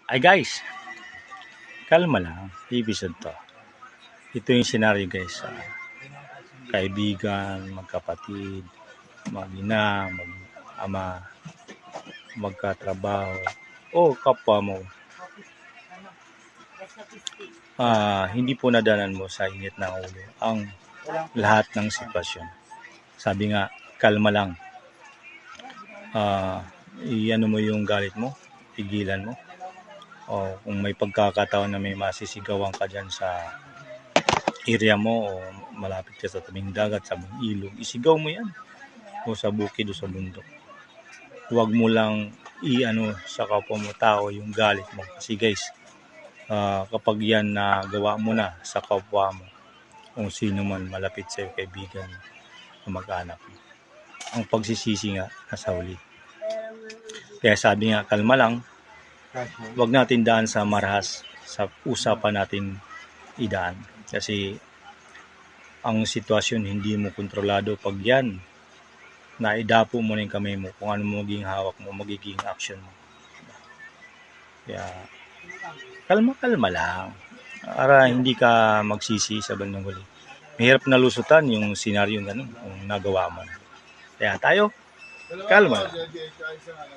Ay guys, kalma lang. Episode to. Ito yung scenario guys. Kaibigan, magkapatid, mag-ina, mag-ama, magkatrabaho, o kapwa mo. Hindi po nadanan mo sa init ng ulo ang lahat ng sitwasyon. Sabi nga, kalma lang. Iano mo yung galit mo, pigilan mo. O kung may pagkakataon na may masisigawan ka dyan sa area mo o malapit ka sa tabing dagat, sa ilog, isigaw mo yan. O sa bukid o sa bundok. Huwag mo lang sa kapwa mo tao yung galit mo. Kasi guys, kapag yan gawa mo na sa kapwa mo, kung sino man malapit sa'yo, kaibigan mo, mag-anak mo, ang pagsisisi nga nasa huli. Kaya sabi nga, kalma lang. Huwag natin daan sa marahas, sa usapan natin idaan. Kasi ang sitwasyon hindi mo kontrolado. Pag yan, naidapo mo na yung kamay mo, kung ano magiging hawak mo, magiging action mo. Kaya kalma lang. Para hindi ka magsisi sa bandang huli. Mahirap na lusutan yung senaryo ganun kung nagawa mo. Kaya tayo, kalma lang.